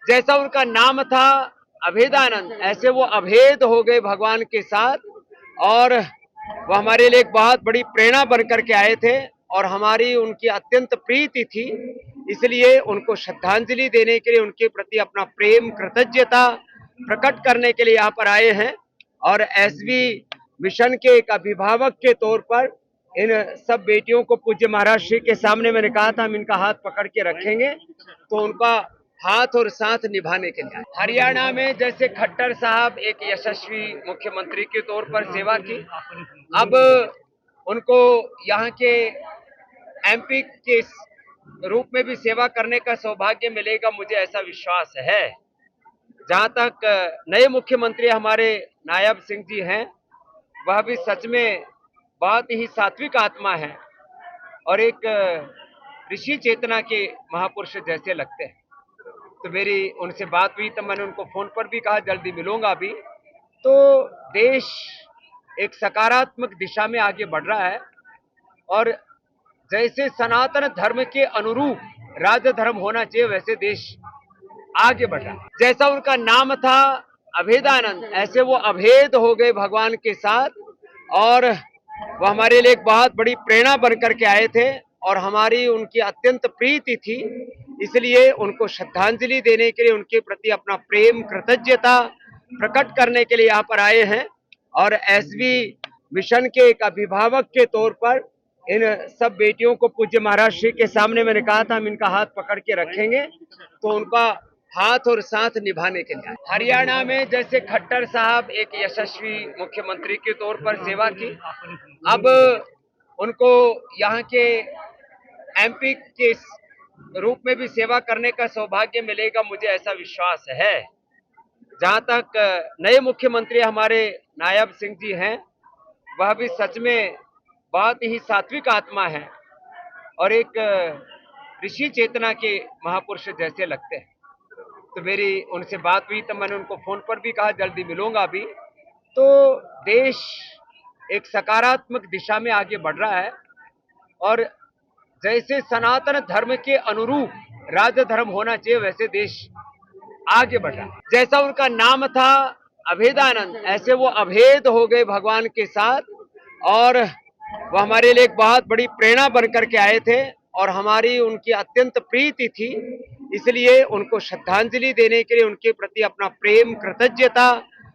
जैसा उनका नाम था अभेदानंद, ऐसे वो अभेद हो गए भगवान के साथ। और वो हमारे लिए एक बहुत बड़ी प्रेरणा बन करके आए थे और हमारी उनकी अत्यंत प्रीति थी। इसलिए उनको श्रद्धांजलि देने के लिए, उनके प्रति अपना प्रेम कृतज्ञता प्रकट करने के लिए यहाँ पर आए हैं। और एसबी मिशन के एक अभिभावक के तौर पर इन सब बेटियों को पूज्य महाराज श्री के सामने मैंने कहा था हम इनका हाथ पकड़ के रखेंगे, तो उनका हाथ और साथ निभाने के लिए। हरियाणा में जैसे खट्टर साहब एक यशस्वी मुख्यमंत्री के तौर पर सेवा की, अब उनको यहाँ के एमपी के रूप में भी सेवा करने का सौभाग्य मिलेगा, मुझे ऐसा विश्वास है। जहां तक नए मुख्यमंत्री हमारे नायब सिंह जी हैं, वह भी सच में बहुत ही सात्विक आत्मा है और एक ऋषि चेतना के महापुरुष जैसे लगते हैं। तो मेरी उनसे बात हुई, तो मैंने उनको फोन पर भी कहा जल्दी मिलूंगा अभी। तो देश एक सकारात्मक दिशा में आगे बढ़ रहा है और जैसे सनातन धर्म के अनुरूप राज धर्म होना चाहिए, वैसे देश आगे बढ़ रहा है। जैसा उनका नाम था अभेदानंद, ऐसे वो अभेद हो गए भगवान के साथ। और वो हमारे लिए एक बहुत बड़ी प्रेरणा बन करके आए थे और हमारी उनकी अत्यंत प्रीति थी। इसलिए उनको श्रद्धांजलि देने के लिए, उनके प्रति अपना प्रेम कृतज्ञता प्रकट करने के लिए यहाँ पर आए हैं। और एसबी मिशन के एक अभिभावक के तौर पर इन सब बेटियों को पूज्य महाराज श्री के सामने मैंने कहा था हम इनका हाथ पकड़ के रखेंगे, तो उनका हाथ और साथ निभाने के लिए। हरियाणा में जैसे खट्टर साहब एक यशस्वी मुख्यमंत्री के तौर पर सेवा की, अब उनको यहाँ के एमपी के रूप में भी सेवा करने का सौभाग्य मिलेगा, मुझे ऐसा विश्वास है। जहां तक नए मुख्यमंत्री हमारे नायब सिंह जी हैं, वह भी सच में बहुत ही सात्विक आत्मा है और एक ऋषि चेतना के महापुरुष जैसे लगते हैं। तो मेरी उनसे बात हुई, तो मैंने उनको फोन पर भी कहा जल्दी मिलूंगा अभी। तो देश एक सकारात्मक दिशा में आगे बढ़ रहा है और जैसे सनातन धर्म के अनुरूप राज धर्म होना चाहिए, वैसे देश आगे बढ़ रहा है। जैसा उनका नाम था अभेदानंद, ऐसे वो अभेद हो गए भगवान के साथ। और वो हमारे लिए एक बहुत बड़ी प्रेरणा बन करके आए थे और हमारी उनकी अत्यंत प्रीति थी। इसलिए उनको श्रद्धांजलि देने के लिए, उनके प्रति अपना प्रेम कृतज्ञता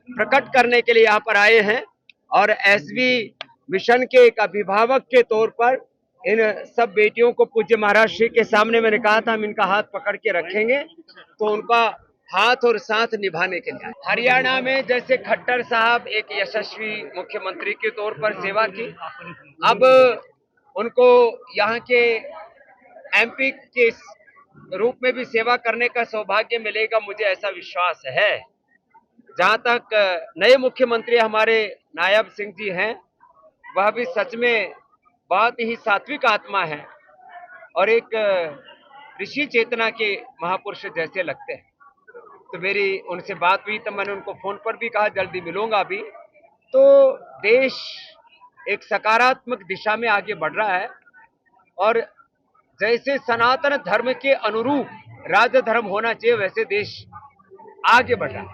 प्रकट करने के लिए यहाँ पर आए हैं। और एसबी मिशन के एक अभिभावक के तौर पर इन सब बेटियों को पूज्य महाराज श्री के सामने मैंने कहा था हम इनका हाथ पकड़ के रखेंगे, तो उनका हाथ और साथ निभाने के लिए। हरियाणा में जैसे खट्टर साहब एक यशस्वी मुख्यमंत्री के तौर पर सेवा की, अब उनको यहाँ के एमपी के रूप में भी सेवा करने का सौभाग्य मिलेगा, मुझे ऐसा विश्वास है। जहां तक नए मुख्यमंत्री हमारे नायब सिंह जी हैं, वह भी सच में बहुत ही सात्विक आत्मा है और एक ऋषि चेतना के महापुरुष जैसे लगते हैं। तो मेरी उनसे बात हुई, तो मैंने उनको फोन पर भी कहा जल्दी मिलूंगा अभी। तो देश एक सकारात्मक दिशा में आगे बढ़ रहा है और जैसे सनातन धर्म के अनुरूप राज धर्म होना चाहिए, वैसे देश आगे बढ़ रहा है।